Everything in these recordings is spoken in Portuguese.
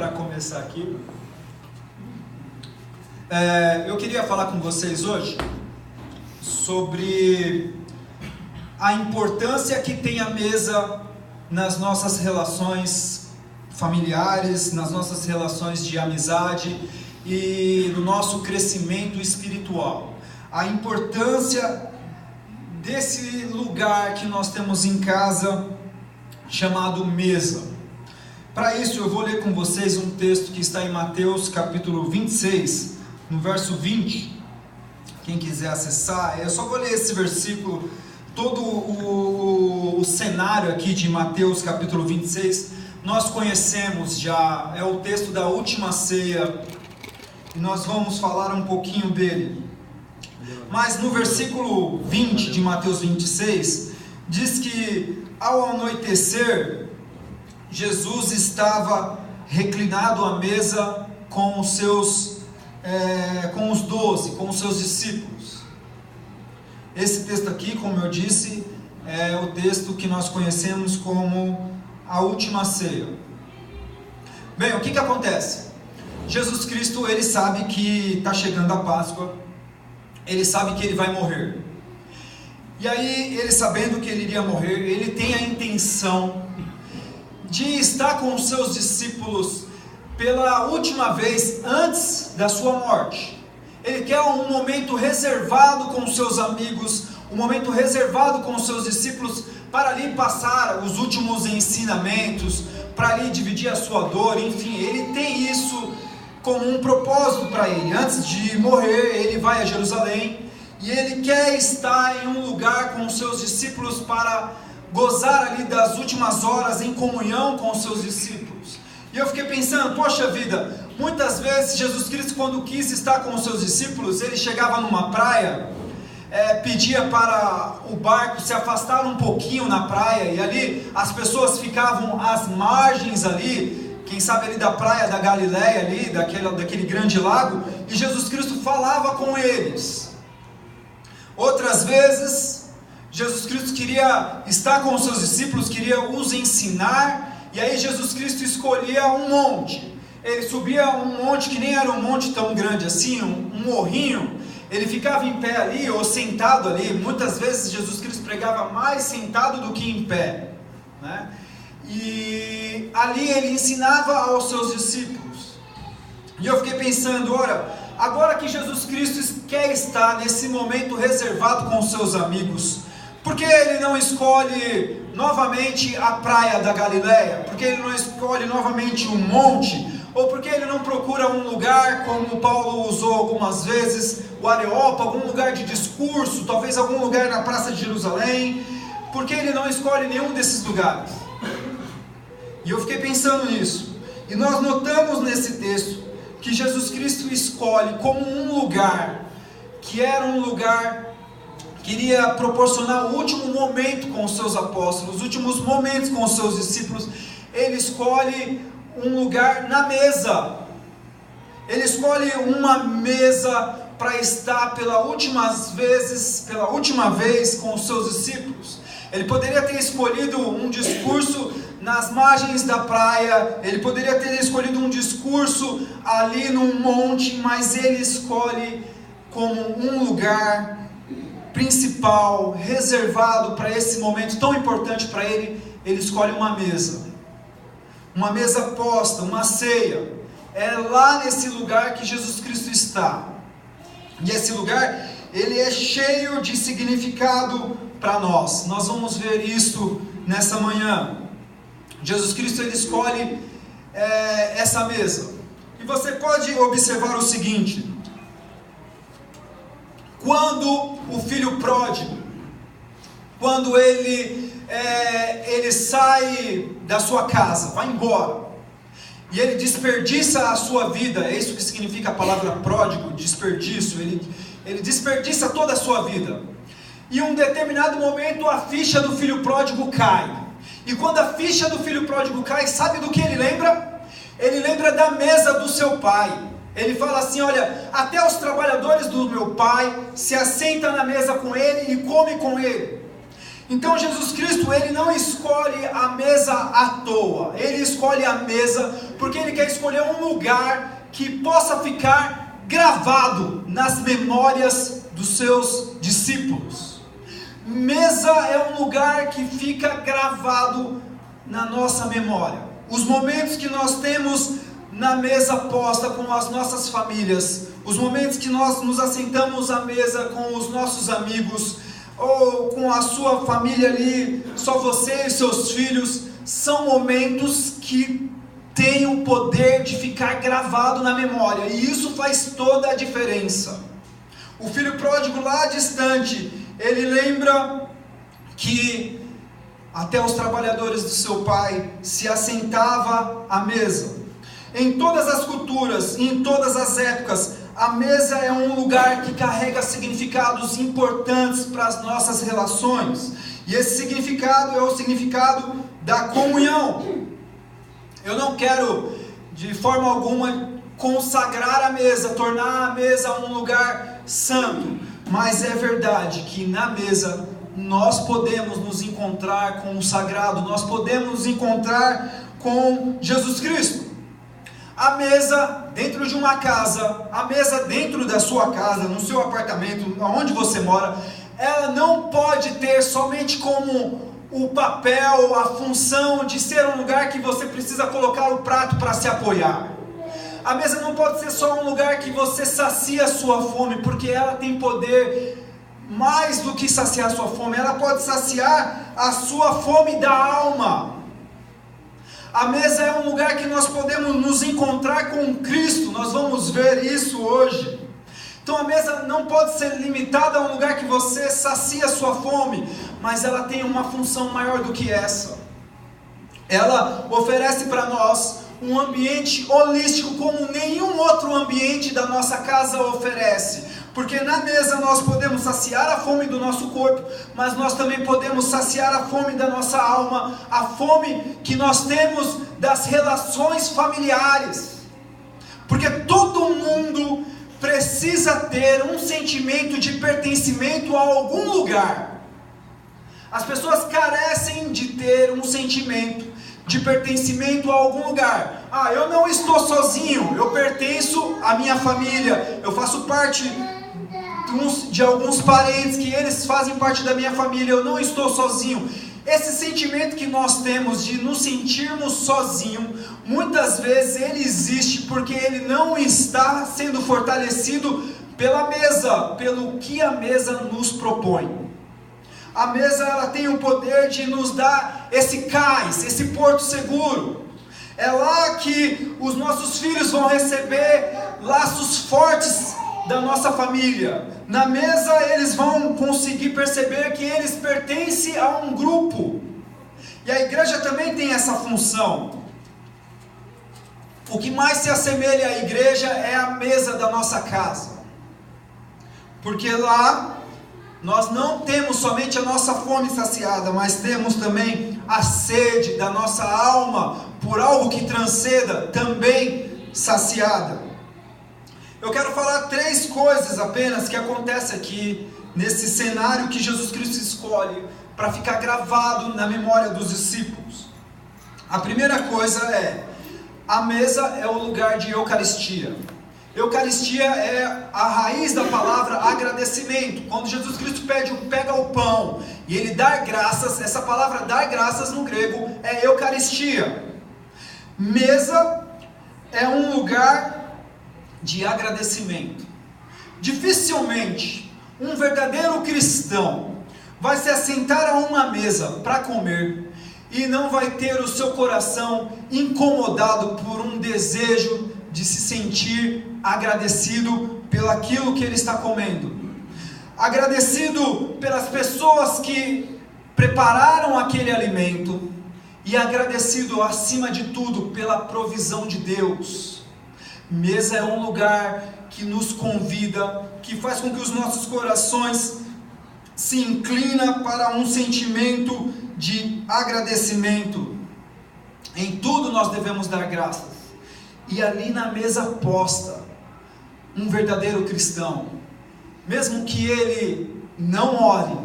para começar aqui. Eu queria falar com vocês hoje sobre a importância que tem a mesa nas nossas relações familiares, nas nossas relações de amizade e no nosso crescimento espiritual. A importância desse lugar que nós temos em casa chamado mesa. Para isso eu vou ler com vocês um texto que está em Mateus capítulo 26, no verso 20. Quem quiser acessar, eu só vou ler esse versículo, todo o cenário aqui de Mateus capítulo 26, nós conhecemos já, é o texto da última ceia, e nós vamos falar um pouquinho dele. Mas no versículo 20 de Mateus 26, diz que ao anoitecer, Jesus estava reclinado à mesa com os seus, com os 12, com os seus discípulos. Esse texto aqui, como eu disse, é o texto que nós conhecemos como a última ceia. Bem, o que acontece? Jesus Cristo, ele sabe que está chegando a Páscoa, ele sabe que ele vai morrer. E aí, ele sabendo que ele iria morrer, ele tem a intenção de estar com os seus discípulos pela última vez antes da sua morte. Ele quer um momento reservado com os seus amigos, um momento reservado com os seus discípulos, para ali passar os últimos ensinamentos, para ali dividir a sua dor, enfim, ele tem isso como um propósito para ele. Antes de morrer, ele vai a Jerusalém, e ele quer estar em um lugar com os seus discípulos para gozar ali das últimas horas em comunhão com os seus discípulos. E eu fiquei pensando, poxa vida, muitas vezes Jesus Cristo, quando quis estar com os seus discípulos, ele chegava numa praia, pedia para o barco se afastar um pouquinho na praia, e ali as pessoas ficavam às margens ali, quem sabe ali da praia da Galileia ali, daquele grande lago, e Jesus Cristo falava com eles. Outras vezes, Jesus Cristo queria estar com os seus discípulos, queria os ensinar, e aí Jesus Cristo escolhia um monte. Ele subia um monte que nem era um monte tão grande assim, um morrinho. Ele ficava em pé ali, ou sentado ali. Muitas vezes Jesus Cristo pregava mais sentado do que em pé, né? E ali ele ensinava aos seus discípulos. E eu fiquei pensando, ora, agora que Jesus Cristo quer estar nesse momento reservado com os seus amigos, por que ele não escolhe novamente a praia da Galileia? Por que ele não escolhe novamente um monte? Ou por que ele não procura um lugar, como Paulo usou algumas vezes, o Areópago, algum lugar de discurso, talvez algum lugar na Praça de Jerusalém? Por que ele não escolhe nenhum desses lugares? E eu fiquei pensando nisso. E nós notamos nesse texto que Jesus Cristo escolhe como um lugar, que era um lugar que iria proporcionar o último momento com os seus apóstolos, os últimos momentos com os seus discípulos. Ele escolhe um lugar na mesa. Ele escolhe uma mesa para estar pela última vez com os seus discípulos. Ele poderia ter escolhido um discurso nas margens da praia, ele poderia ter escolhido um discurso ali num monte, mas ele escolhe como um lugar principal, reservado para esse momento tão importante para ele. Ele escolhe uma mesa posta, uma ceia. É lá nesse lugar que Jesus Cristo está, e esse lugar, ele é cheio de significado para nós. Nós vamos ver isso nessa manhã. Jesus Cristo, ele escolhe essa mesa, e você pode observar o seguinte: quando o filho pródigo, quando ele sai da sua casa, vai embora, e ele desperdiça a sua vida, é isso que significa a palavra pródigo, desperdício, ele desperdiça toda a sua vida, e em um determinado momento a ficha do filho pródigo cai, e quando a ficha do filho pródigo cai, sabe do que ele lembra? Ele lembra da mesa do seu pai. Ele fala assim: olha, até os trabalhadores do meu pai se assentam na mesa com ele e comem com ele. Então Jesus Cristo, Ele não escolhe a mesa à toa. Ele escolhe a mesa porque Ele quer escolher um lugar que possa ficar gravado nas memórias dos seus discípulos. Mesa é um lugar que fica gravado na nossa memória. Os momentos que nós temos na mesa posta com as nossas famílias, os momentos que nós nos assentamos à mesa com os nossos amigos, ou com a sua família ali, só você e seus filhos, são momentos que têm o poder de ficar gravado na memória, e isso faz toda a diferença. O filho pródigo lá distante, ele lembra que até os trabalhadores do seu pai se assentava à mesa. Em todas as culturas, em todas as épocas, a mesa é um lugar que carrega significados importantes para as nossas relações. E esse significado é o significado da comunhão. Eu não quero, de forma alguma, consagrar a mesa, tornar a mesa um lugar santo. Mas é verdade que na mesa nós podemos nos encontrar com o sagrado, nós podemos nos encontrar com Jesus Cristo. A mesa dentro de uma casa, a mesa dentro da sua casa, no seu apartamento, onde você mora, ela não pode ter somente como o papel, a função de ser um lugar que você precisa colocar o prato para se apoiar. A mesa não pode ser só um lugar que você sacia a sua fome, porque ela tem poder mais do que saciar a sua fome, ela pode saciar a sua fome da alma. A mesa é um lugar que nós podemos nos encontrar com Cristo, nós vamos ver isso hoje. Então a mesa não pode ser limitada a um lugar que você sacia a sua fome, mas ela tem uma função maior do que essa. Ela oferece para nós um ambiente holístico como nenhum outro ambiente da nossa casa oferece. Porque na mesa nós podemos saciar a fome do nosso corpo, mas nós também podemos saciar a fome da nossa alma, a fome que nós temos das relações familiares. Porque todo mundo precisa ter um sentimento de pertencimento a algum lugar. As pessoas carecem de ter um sentimento de pertencimento a algum lugar. Eu não estou sozinho, eu pertenço à minha família, eu faço parte de alguns parentes que eles fazem parte da minha família, eu não estou sozinho. Esse sentimento que nós temos de nos sentirmos sozinhos, muitas vezes ele existe porque ele não está sendo fortalecido pela mesa, pelo que a mesa nos propõe. A mesa ela tem o poder de nos dar esse cais, esse porto seguro. É lá que os nossos filhos vão receber laços fortes da nossa família. Na mesa eles vão conseguir perceber que eles pertencem a um grupo. E a igreja também tem essa função. O que mais se assemelha à igreja é a mesa da nossa casa. Porque lá nós não temos somente a nossa fome saciada, mas temos também a sede da nossa alma por algo que transcenda, também saciada. Eu quero falar 3 coisas apenas que acontecem aqui, nesse cenário que Jesus Cristo escolhe para ficar gravado na memória dos discípulos. A primeira coisa é, a mesa é o lugar de Eucaristia. Eucaristia é a raiz da palavra agradecimento. Quando Jesus Cristo pega o pão e ele dá graças, essa palavra dar graças no grego é Eucaristia. Mesa é um lugar de agradecimento. Dificilmente um verdadeiro cristão vai se assentar a uma mesa para comer e não vai ter o seu coração incomodado por um desejo de se sentir agradecido pelaquilo que ele está comendo, agradecido pelas pessoas que prepararam aquele alimento e agradecido acima de tudo pela provisão de Deus. Mesa é um lugar que nos convida, que faz com que os nossos corações se inclinam para um sentimento de agradecimento. Em tudo nós devemos dar graças. E ali na mesa posta, um verdadeiro cristão, mesmo que ele não ore,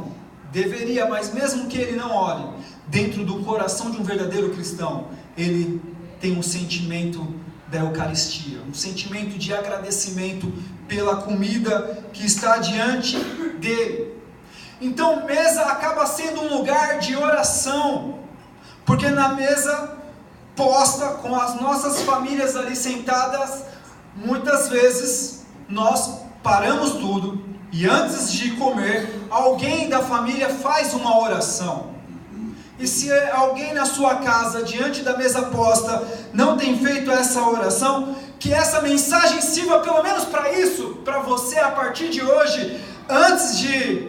deveria, mas mesmo que ele não ore, dentro do coração de um verdadeiro cristão, ele tem um sentimento da Eucaristia, um sentimento de agradecimento pela comida que está diante dele. Então, mesa acaba sendo um lugar de oração, porque na mesa posta, com as nossas famílias ali sentadas, muitas vezes nós paramos tudo e antes de comer, alguém da família faz uma oração. E se alguém na sua casa, diante da mesa posta, não tem feito essa oração, que essa mensagem sirva pelo menos para isso, para você a partir de hoje, antes de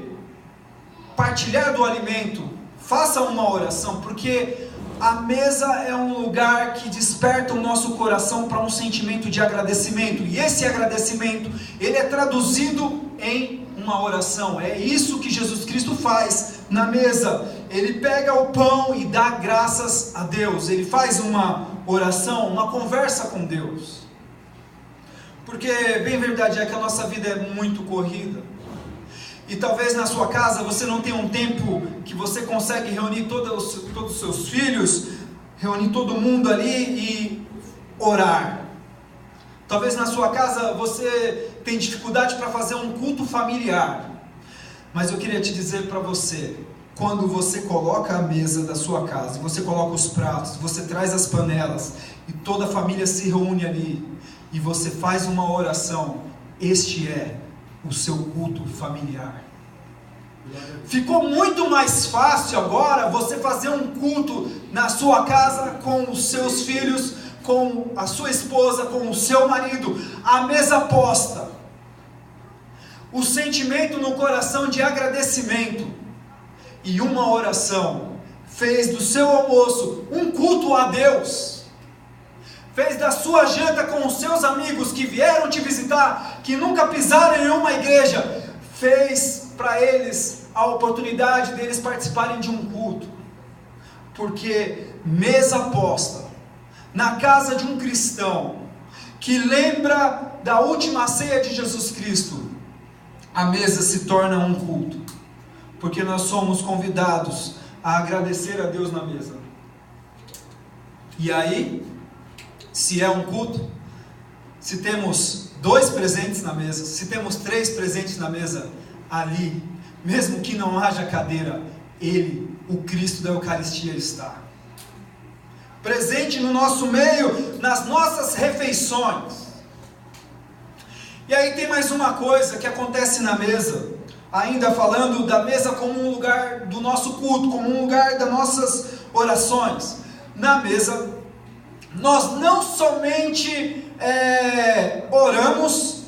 partilhar do alimento, faça uma oração, porque a mesa é um lugar que desperta o nosso coração para um sentimento de agradecimento, e esse agradecimento, ele é traduzido em uma oração. É isso que Jesus Cristo faz na mesa. Ele pega o pão e dá graças a Deus, ele faz uma oração, uma conversa com Deus, porque bem verdade é que a nossa vida é muito corrida, e talvez na sua casa você não tenha um tempo que você consegue reunir todos os seus filhos, reunir todo mundo ali e orar. Talvez na sua casa você tenha dificuldade para fazer um culto familiar, mas eu queria te dizer para você, quando você coloca a mesa da sua casa, você coloca os pratos, você traz as panelas, e toda a família se reúne ali, e você faz uma oração, este é o seu culto familiar. Ficou muito mais fácil agora você fazer um culto na sua casa, com os seus filhos, com a sua esposa, com o seu marido, a mesa posta, o sentimento no coração de agradecimento, e uma oração, fez do seu almoço um culto a Deus, fez da sua janta com os seus amigos que vieram te visitar, que nunca pisaram em uma igreja, fez para eles a oportunidade deles participarem de um culto, porque mesa posta, na casa de um cristão, que lembra da última ceia de Jesus Cristo, a mesa se torna um culto, porque nós somos convidados a agradecer a Deus na mesa. E aí, se é um culto, se temos 2 presentes na mesa, se temos 3 presentes na mesa, ali, mesmo que não haja cadeira, Ele, o Cristo da Eucaristia, está presente no nosso meio, nas nossas refeições. E aí tem mais uma coisa que acontece na mesa, ainda falando da mesa como um lugar do nosso culto, como um lugar das nossas orações. Na mesa, nós não somente oramos,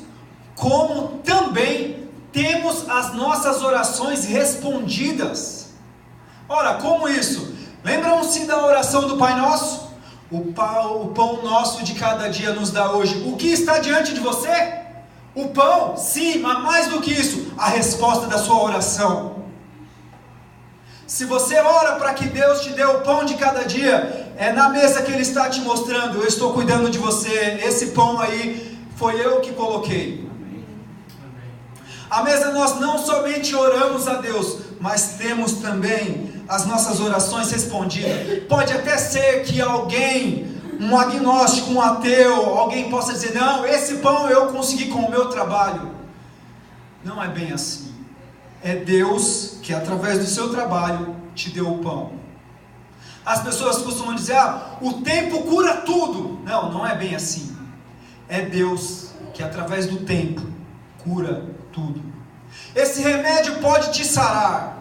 como também temos as nossas orações respondidas. Ora, como isso? Lembram-se da oração do Pai Nosso? O pão nosso de cada dia nos dá hoje. O que está diante de você? O pão, sim, mas mais do que isso, a resposta da sua oração. Se você ora para que Deus te dê o pão de cada dia, é na mesa que Ele está te mostrando, eu estou cuidando de você, esse pão aí foi eu que coloquei. A mesa nós não somente oramos a Deus, mas temos também as nossas orações respondidas. Pode até ser que alguém, um agnóstico, um ateu, alguém possa dizer, não, esse pão eu consegui com o meu trabalho. Não é bem assim. É Deus que através do seu trabalho te deu o pão. As pessoas costumam dizer, o tempo cura tudo. Não, não é bem assim. É Deus que através do tempo cura tudo. Esse remédio pode te sarar.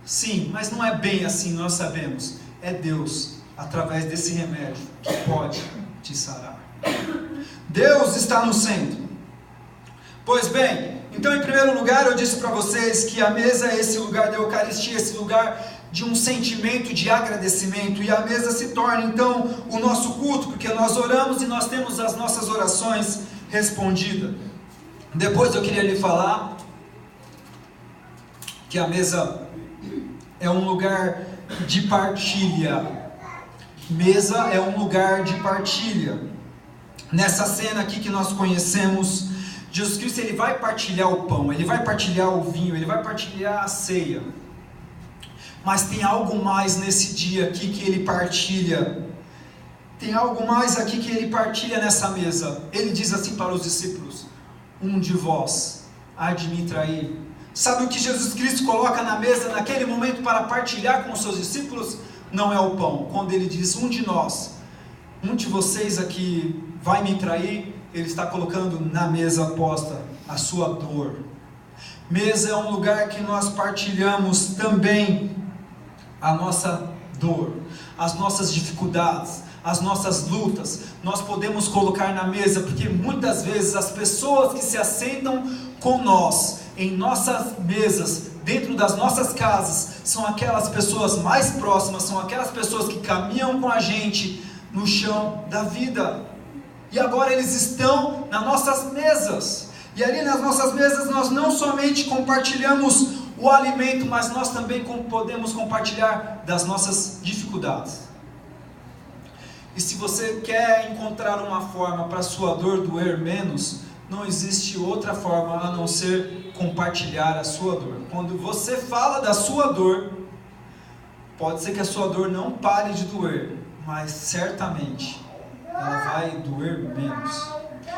Sim, mas não é bem assim, nós sabemos. É Deus através desse remédio que pode te sarar. Deus está no centro. Pois bem, então em primeiro lugar eu disse para vocês que a mesa é esse lugar da Eucaristia, esse lugar de um sentimento de agradecimento, e a mesa se torna então o nosso culto, porque nós oramos e nós temos as nossas orações respondidas. Depois eu queria lhe falar que a mesa é um lugar de partilha. Mesa é um lugar de partilha. Nessa cena aqui que nós conhecemos, Jesus Cristo ele vai partilhar o pão, ele vai partilhar o vinho, ele vai partilhar a ceia. Mas tem algo mais nesse dia aqui que ele partilha. Tem algo mais aqui que ele partilha nessa mesa. Ele diz assim para os discípulos: um de vós há de me trair. Sabe o que Jesus Cristo coloca na mesa naquele momento para partilhar com os seus discípulos? Não é o pão. Quando ele diz um de nós, um de vocês aqui vai me trair, ele está colocando na mesa posta a sua dor. Mesa é um lugar que nós partilhamos também a nossa dor, as nossas dificuldades, as nossas lutas. Nós podemos colocar na mesa, porque muitas vezes as pessoas que se assentam com nós, em nossas mesas, dentro das nossas casas, são aquelas pessoas mais próximas, são aquelas pessoas que caminham com a gente no chão da vida. E agora eles estão nas nossas mesas. E ali nas nossas mesas nós não somente compartilhamos o alimento, mas nós também podemos compartilhar das nossas dificuldades. E se você quer encontrar uma forma para a sua dor doer menos, não existe outra forma a não ser compartilhar a sua dor. Quando você fala da sua dor, pode ser que a sua dor não pare de doer, mas certamente ela vai doer menos.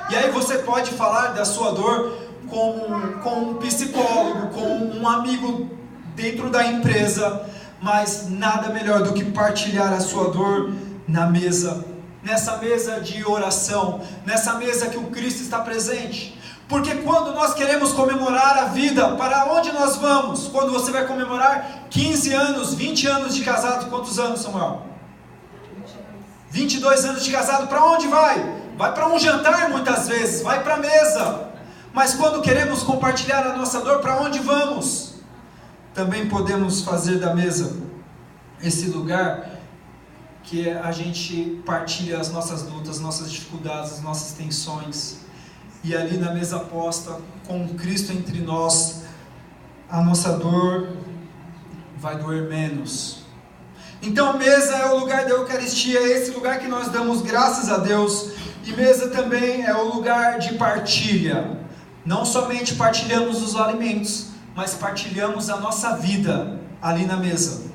E aí você pode falar da sua dor com um psicólogo, com um amigo dentro da empresa, mas nada melhor do que partilhar a sua dor na mesa, nessa mesa de oração, nessa mesa que o Cristo está presente. Porque quando nós queremos comemorar a vida, para onde nós vamos? Quando você vai comemorar 15 anos, 20 anos de casado, quantos anos, Samuel? 22 anos de casado, para onde vai? Vai para um jantar muitas vezes, vai para a mesa. Mas quando queremos compartilhar a nossa dor, para onde vamos? Também podemos fazer da mesa esse lugar que a gente partilha as nossas lutas, nossas dificuldades, as nossas tensões. E ali na mesa posta, com Cristo entre nós, a nossa dor vai doer menos. Então mesa é o lugar da Eucaristia, é esse lugar que nós damos graças a Deus. E mesa também é o lugar de partilha. Não somente partilhamos os alimentos, mas partilhamos a nossa vida ali na mesa.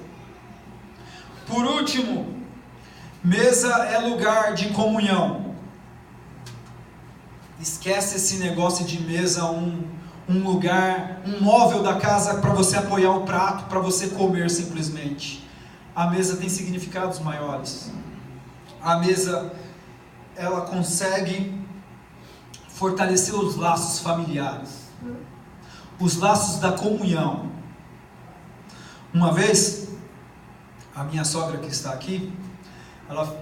Por último, mesa é lugar de comunhão. Esquece esse negócio de mesa, um lugar, um móvel da casa para você apoiar o prato, para você comer simplesmente. A mesa tem significados maiores. A mesa, ela consegue fortalecer os laços familiares, os laços da comunhão. Uma vez, a minha sogra que está aqui, ela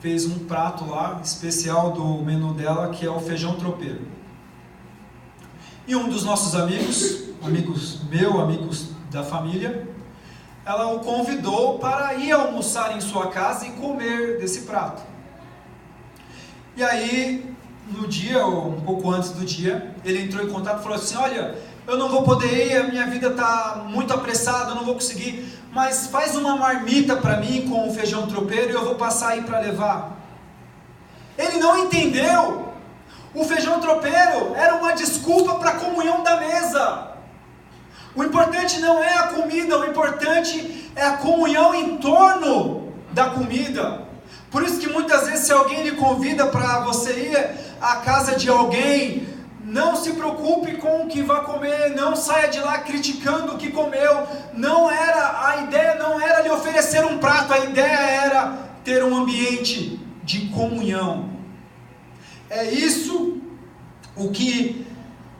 fez um prato lá, especial do menu dela, que é o feijão tropeiro. E um dos nossos amigos da família, ela o convidou para ir almoçar em sua casa e comer desse prato. E aí, no dia, ou um pouco antes do dia, ele entrou em contato e falou assim: olha, eu não vou poder ir, a minha vida está muito apressada, eu não vou conseguir, mas faz uma marmita para mim com o feijão tropeiro e eu vou passar aí para levar. Ele não entendeu. O feijão tropeiro era uma desculpa para a comunhão da mesa. O importante não é a comida, o importante é a comunhão em torno da comida. Por isso que muitas vezes, se alguém lhe convida para você ir à casa de alguém, não se preocupe com o que vai comer, não saia de lá criticando o que comeu. A ideia não era lhe oferecer um prato, a ideia era ter um ambiente de comunhão. É isso o que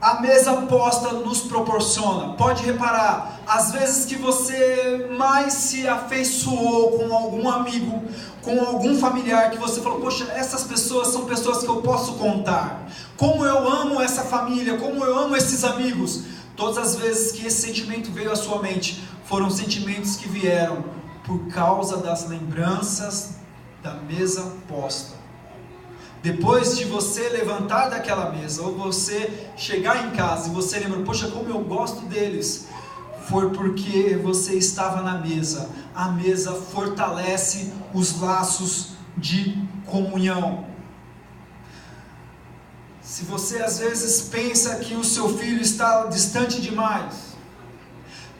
a mesa posta nos proporciona. Pode reparar, às vezes que você mais se afeiçoou com algum amigo, com algum familiar, que você falou: poxa, essas pessoas são pessoas que eu posso contar. Como eu amo essa família, como eu amo esses amigos. Todas as vezes que esse sentimento veio à sua mente, foram sentimentos que vieram por causa das lembranças da mesa posta. Depois de você levantar daquela mesa, ou você chegar em casa e você lembra: poxa, como eu gosto deles, foi porque você estava na mesa. A mesa fortalece os laços de comunhão. Se você às vezes pensa que o seu filho está distante demais,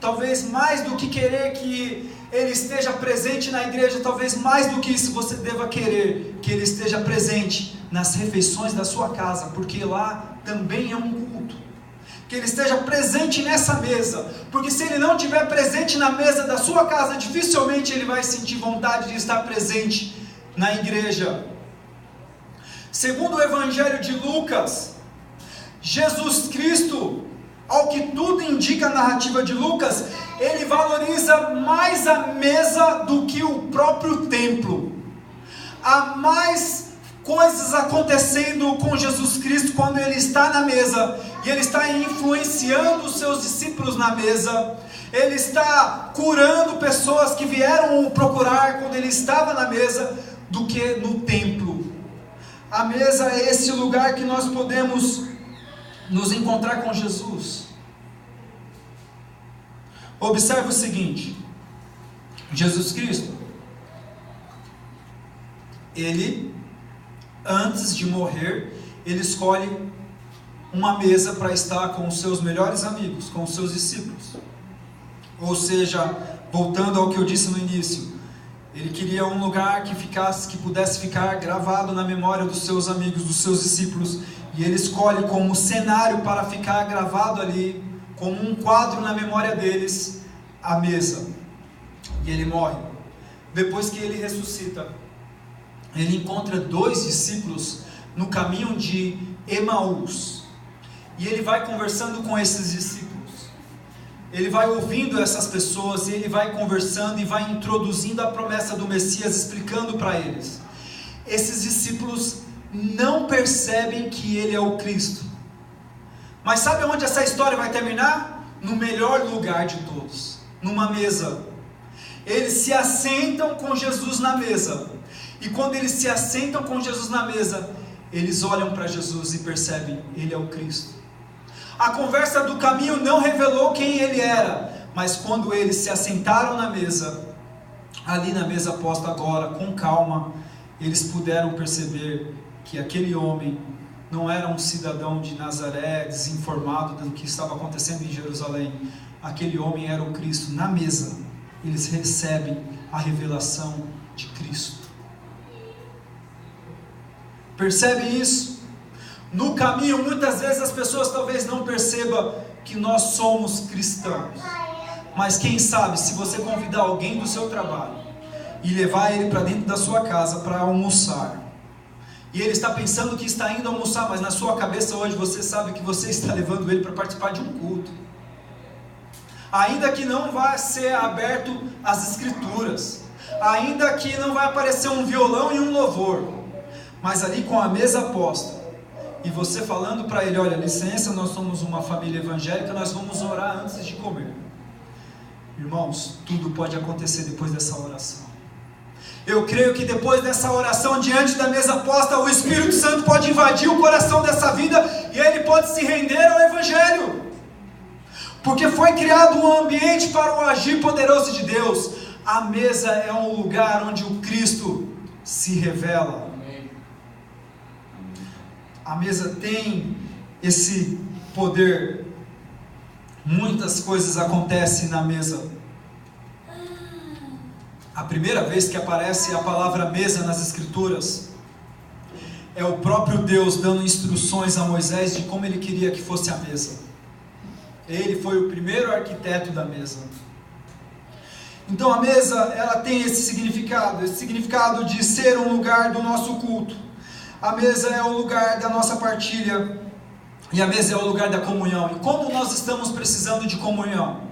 talvez mais do que querer que Ele esteja presente na igreja, talvez mais do que isso você deva querer que Ele esteja presente nas refeições da sua casa, porque lá também é um culto. Que Ele esteja presente nessa mesa, porque se Ele não estiver presente na mesa da sua casa, dificilmente Ele vai sentir vontade de estar presente na igreja. Segundo o Evangelho de Lucas, Jesus Cristo, ao que tudo indica a narrativa de Lucas, Ele valoriza mais a mesa do que o próprio templo. Há mais coisas acontecendo com Jesus Cristo quando Ele está na mesa, e Ele está influenciando os seus discípulos na mesa, Ele está curando pessoas que vieram o procurar quando Ele estava na mesa, do que no templo. A mesa é esse lugar que nós podemos nos encontrar com Jesus. Observe o seguinte: Jesus Cristo, Ele, antes de morrer, Ele escolhe uma mesa para estar com os seus melhores amigos, com os seus discípulos. Ou seja, voltando ao que eu disse no início, Ele queria um lugar que pudesse ficar gravado na memória dos seus amigos, dos seus discípulos, e Ele escolhe como cenário para ficar gravado ali, como um quadro na memória deles, a mesa. E Ele morre. Depois que Ele ressuscita, Ele encontra 2 discípulos no caminho de Emaús, e Ele vai conversando com esses discípulos. Ele vai ouvindo essas pessoas, e Ele vai conversando e vai introduzindo a promessa do Messias, explicando para eles. Esses discípulos não percebem que Ele é o Cristo. Mas sabe onde essa história vai terminar? No melhor lugar de todos, numa mesa. Eles se assentam com Jesus na mesa. E quando eles se assentam com Jesus na mesa, eles olham para Jesus e percebem: Ele é o Cristo. A conversa do caminho não revelou quem Ele era, mas quando eles se assentaram na mesa, ali na mesa posta agora, com calma, eles puderam perceber que aquele homem não era um cidadão de Nazaré, desinformado do que estava acontecendo em Jerusalém. Aquele homem era o Cristo. Na mesa, eles recebem a revelação de Cristo. Percebe isso? No caminho, muitas vezes as pessoas talvez não percebam que nós somos cristãos. Mas quem sabe, se você convidar alguém do seu trabalho e levar ele para dentro da sua casa para almoçar, e ele está pensando que está indo almoçar, mas na sua cabeça hoje você sabe que você está levando ele para participar de um culto. Ainda que não vai ser aberto as escrituras, ainda que não vai aparecer um violão e um louvor, mas ali com a mesa posta, e você falando para ele: olha, licença, nós somos uma família evangélica, nós vamos orar antes de comer. Irmãos, tudo pode acontecer depois dessa oração. Eu creio que depois dessa oração, diante da mesa posta, o Espírito Santo pode invadir o coração dessa vida, e ele pode se render ao Evangelho, porque foi criado um ambiente para o agir poderoso de Deus. A mesa é um lugar onde o Cristo se revela. A mesa tem esse poder. Muitas coisas acontecem na mesa. A primeira vez que aparece a palavra mesa nas Escrituras, é o próprio Deus dando instruções a Moisés de como Ele queria que fosse a mesa. Ele foi o primeiro arquiteto da mesa. Então a mesa, ela tem esse significado de ser um lugar do nosso culto. A mesa é o lugar da nossa partilha, e a mesa é o lugar da comunhão. E como nós estamos precisando de comunhão?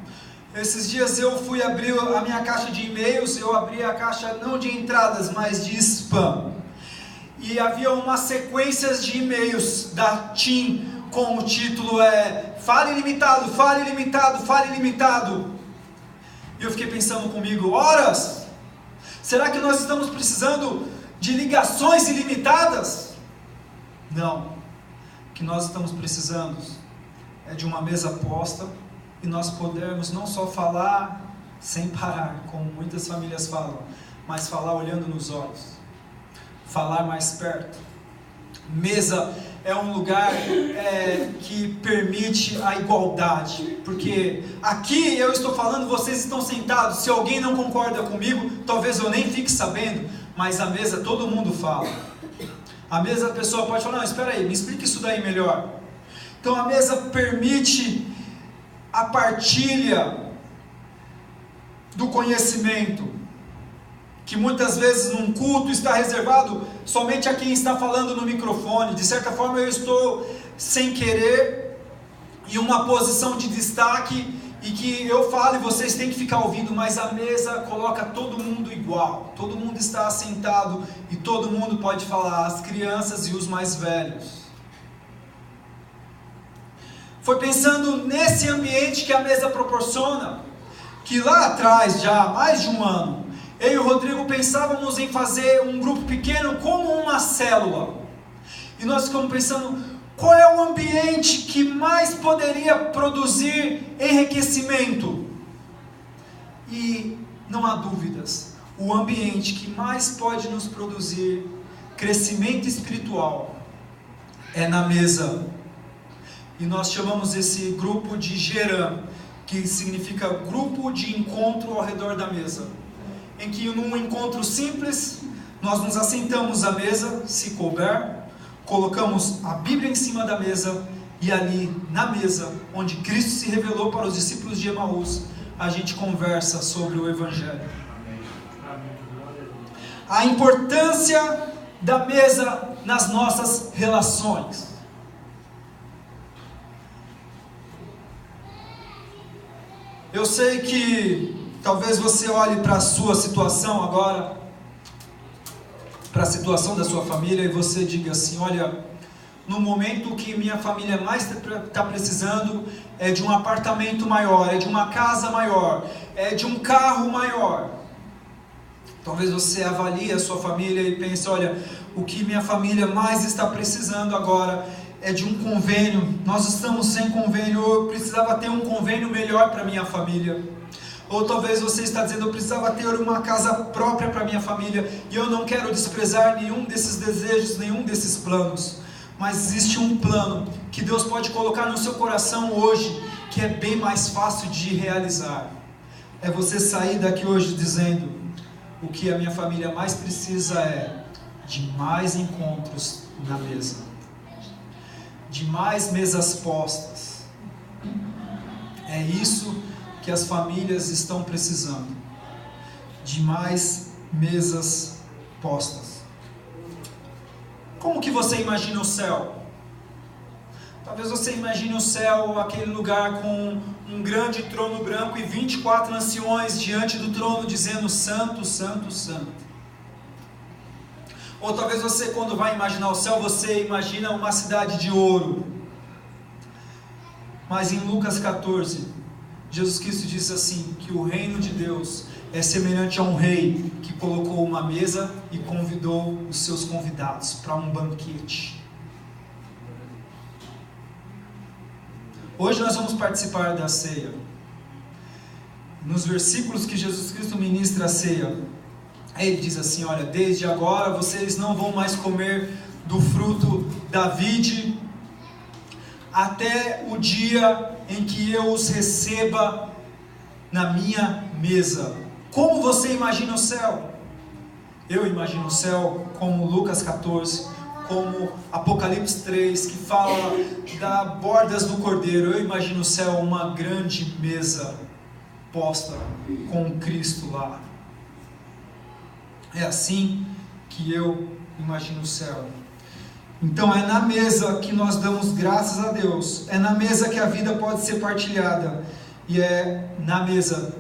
Esses dias eu fui abrir a minha caixa de e-mails, eu abri a caixa não de entradas, mas de spam. E havia umas sequências de e-mails da TIM com o título Fale Ilimitado, Fale Ilimitado, Fale Ilimitado. E eu fiquei pensando comigo: horas? Será que nós estamos precisando de ligações ilimitadas? Não. O que nós estamos precisando é de uma mesa posta, e nós podermos não só falar sem parar, como muitas famílias falam, mas falar olhando nos olhos, falar mais perto. Mesa é um lugar que permite a igualdade, porque aqui eu estou falando, vocês estão sentados, se alguém não concorda comigo, talvez eu nem fique sabendo, mas a mesa todo mundo fala. A mesa a pessoa pode falar, não, espera aí, me explica isso daí melhor. Então a mesa permite a partilha do conhecimento, que muitas vezes num culto está reservado somente a quem está falando no microfone. De certa forma eu estou sem querer em uma posição de destaque e que eu falo e vocês têm que ficar ouvindo, mas a mesa coloca todo mundo igual, todo mundo está assentado e todo mundo pode falar, as crianças e os mais velhos. Foi pensando nesse ambiente que a mesa proporciona, que lá atrás, já há mais de um ano, eu e o Rodrigo pensávamos em fazer um grupo pequeno como uma célula. E nós ficamos pensando, qual é o ambiente que mais poderia produzir enriquecimento? E não há dúvidas, o ambiente que mais pode nos produzir crescimento espiritual é na mesa. E nós chamamos esse grupo de Geram, que significa grupo de encontro ao redor da mesa. Em que num encontro simples, nós nos assentamos à mesa, se couber, colocamos a Bíblia em cima da mesa, e ali na mesa, onde Cristo se revelou para os discípulos de Emaús, a gente conversa sobre o Evangelho. A importância da mesa nas nossas relações. Eu sei que talvez você olhe para a sua situação agora, para a situação da sua família, e você diga assim, olha, no momento que minha família mais está precisando é de um apartamento maior, é de uma casa maior, é de um carro maior. Talvez você avalie a sua família e pense, olha, o que minha família mais está precisando agora é de um convênio, nós estamos sem convênio, eu precisava ter um convênio melhor para minha família. Ou talvez você está dizendo, eu precisava ter uma casa própria para minha família, e eu não quero desprezar nenhum desses desejos, nenhum desses planos, mas existe um plano que Deus pode colocar no seu coração hoje, que é bem mais fácil de realizar. É você sair daqui hoje dizendo, o que a minha família mais precisa é de mais encontros na mesa, de mais mesas postas. É isso que as famílias estão precisando, de mais mesas postas. Como que você imagina o céu? Talvez você imagine o céu, aquele lugar com um grande trono branco e 24 anciões diante do trono dizendo santo, santo, santo. Ou talvez você, quando vai imaginar o céu, você imagina uma cidade de ouro. Mas em Lucas 14, Jesus Cristo disse assim, que o reino de Deus é semelhante a um rei que colocou uma mesa e convidou os seus convidados para um banquete. Hoje nós vamos participar da ceia. Nos versículos que Jesus Cristo ministra a ceia, ele diz assim, olha, desde agora vocês não vão mais comer do fruto da vide, até o dia em que eu os receba na minha mesa. Como você imagina o céu? Eu imagino o céu como Lucas 14, como Apocalipse 3, que fala das bordas do cordeiro. Eu imagino o céu uma grande mesa posta com Cristo lá. É assim que eu imagino o céu. Então é na mesa que nós damos graças a Deus, é na mesa que a vida pode ser partilhada, e é na mesa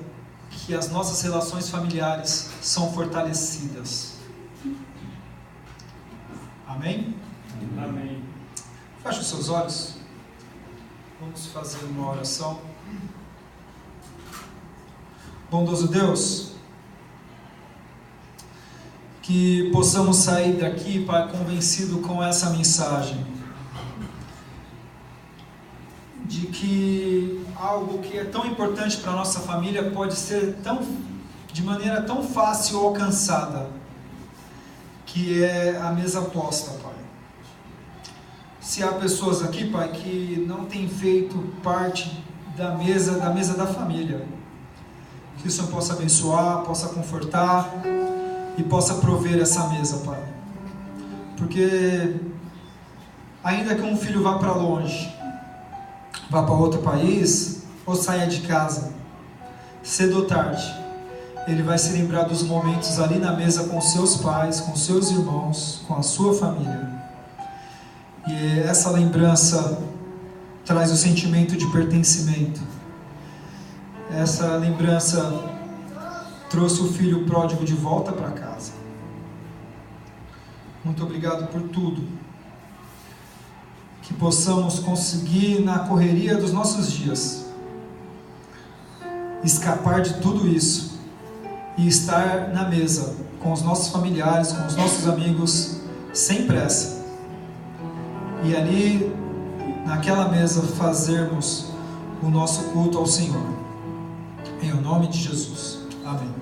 que as nossas relações familiares são fortalecidas. Amém? Amém. Feche os seus olhos. Vamos fazer uma oração. Bondoso Deus, que possamos sair daqui, Pai, convencido com essa mensagem, de que algo que é tão importante para a nossa família pode ser de maneira tão fácil alcançada, que é a mesa posta, Pai. se há pessoas aqui, Pai, que não têm feito parte da mesa da família, que o Senhor possa abençoar, possa confortar e possa prover essa mesa, Pai. Porque ainda que um filho vá para longe, vá para outro país, ou saia de casa, cedo ou tarde, ele vai se lembrar dos momentos ali na mesa com seus pais, com seus irmãos, com a sua família. E essa lembrança traz o sentimento de pertencimento. Essa lembrança trouxe o filho pródigo de volta para casa. Muito obrigado por tudo. Que possamos conseguir, na correria dos nossos dias, escapar de tudo isso e estar na mesa com os nossos familiares, com os nossos amigos, sem pressa. E ali, naquela mesa, fazermos o nosso culto ao Senhor. Em nome de Jesus. Amém.